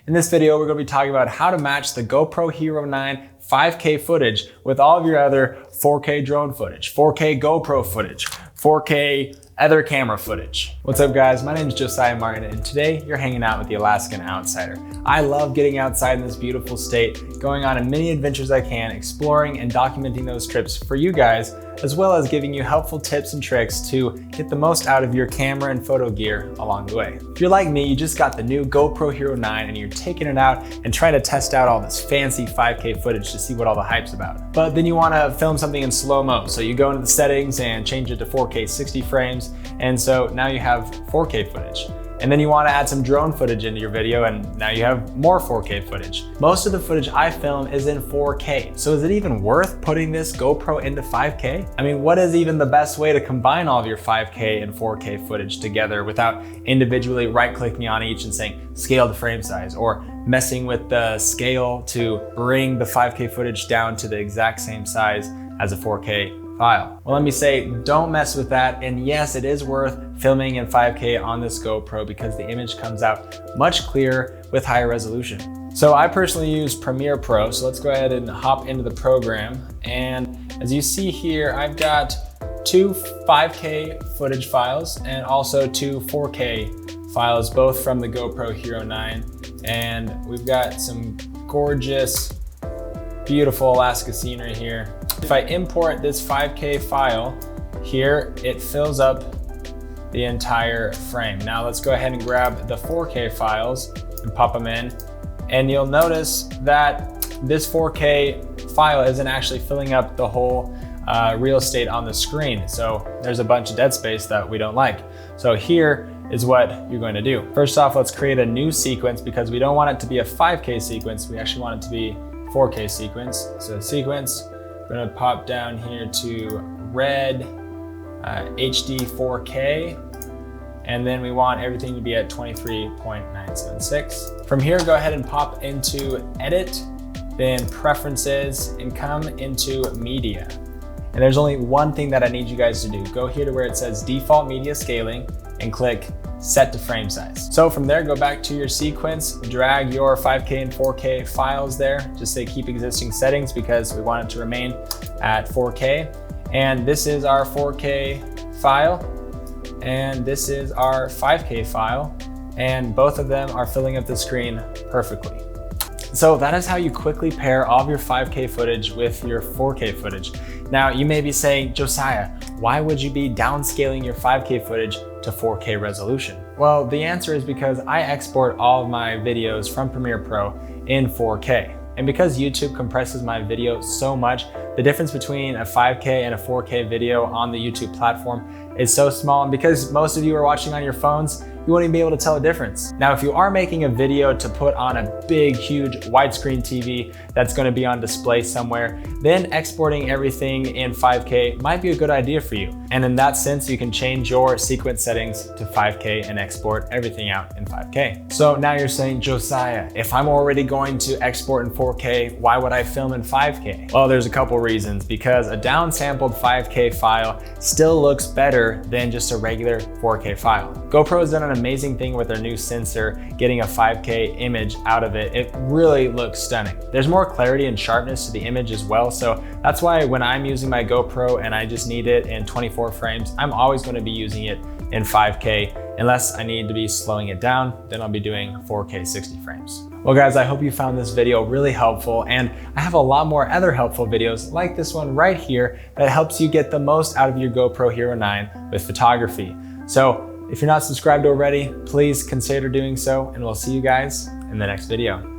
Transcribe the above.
In this video, we're going to be talking about how to match the GoPro Hero 9 5K footage with all of your other 4K drone footage, 4K GoPro footage, 4K other camera footage. What's up guys, my name is Josiah Martin and today you're hanging out with the Alaskan Outsider. I love getting outside in this beautiful state, going on as many adventures I can, exploring and documenting those trips for you guys, as well as giving you helpful tips and tricks to get the most out of your camera and photo gear along the way. If you're like me, you just got the new GoPro Hero 9 and you're taking it out and trying to test out all this fancy 5K footage to see what all the hype's about. But then you want to film something in slow-mo, so you go into the settings and change it to 4K 60 frames, and so now you have 4K footage. And then you want to add some drone footage into your video and now you have more 4K footage. Most of the footage I film is in 4K. So is it even worth putting this GoPro into 5K? I mean, what is even the best way to combine all of your 5K and 4K footage together without individually right-clicking on each and saying scale to frame size, or messing with the scale to bring the 5K footage down to the exact same size as a 4K file? Well, let me say, don't mess with that. And yes, it is worth filming in 5K on this GoPro because the image comes out much clearer with higher resolution. So I personally use Premiere Pro. So let's go ahead and hop into the program. And as you see here, I've got two 5K footage files and also two 4K files, both from the GoPro Hero 9. And we've got some gorgeous, beautiful Alaska scenery here. If I import this 5K file here, it fills up the entire frame. Now let's go ahead and grab the 4K files and pop them in. And you'll notice that this 4K file isn't actually filling up the whole real estate on the screen. So there's a bunch of dead space that we don't like. So here is what you're going to do. First off, let's create a new sequence because we don't want it to be a 5K sequence. We actually want it to be 4K sequence. So sequence, we're gonna pop down here to red HD 4K, and then we want everything to be at 23.976. From here, go ahead and pop into edit, then preferences, and come into media. And there's only one thing that I need you guys to do. Go here to where it says default media scaling and click set to frame size. So from there, go back to your sequence, drag your 5K and 4K files there. Just say keep existing settings because we want it to remain at 4K. And this is our 4K file. And this is our 5K file. And both of them are filling up the screen perfectly. So that is how you quickly pair all of your 5K footage with your 4K footage. Now you may be saying, Josiah, why would you be downscaling your 5K footage to 4K resolution? Well, the answer is because I export all of my videos from Premiere Pro in 4K. And because YouTube compresses my video so much, the difference between a 5K and a 4K video on the YouTube platform is so small. And because most of you are watching on your phones, you won't even be able to tell a difference. Now, if you are making a video to put on a big, huge widescreen TV that's gonna be on display somewhere, then exporting everything in 5K might be a good idea for you. And in that sense, you can change your sequence settings to 5K and export everything out in 5K. So now you're saying, Josiah, if I'm already going to export in 4K, why would I film in 5K? Well, there's a couple reasons. Because a downsampled 5K file still looks better than just a regular 4K file. GoPro has done an amazing thing with their new sensor, getting a 5K image out of it. It really looks stunning. There's more clarity and sharpness to the image as well. So that's why when I'm using my GoPro and I just need it in 24 frames, I'm always going to be using it in 5K. Unless I need to be slowing it down, then I'll be doing 4K 60 frames. Well guys, I hope you found this video really helpful, and I have a lot more other helpful videos like this one right here that helps you get the most out of your GoPro Hero 9 with photography. So if you're not subscribed already, please consider doing so, and we'll see you guys in the next video.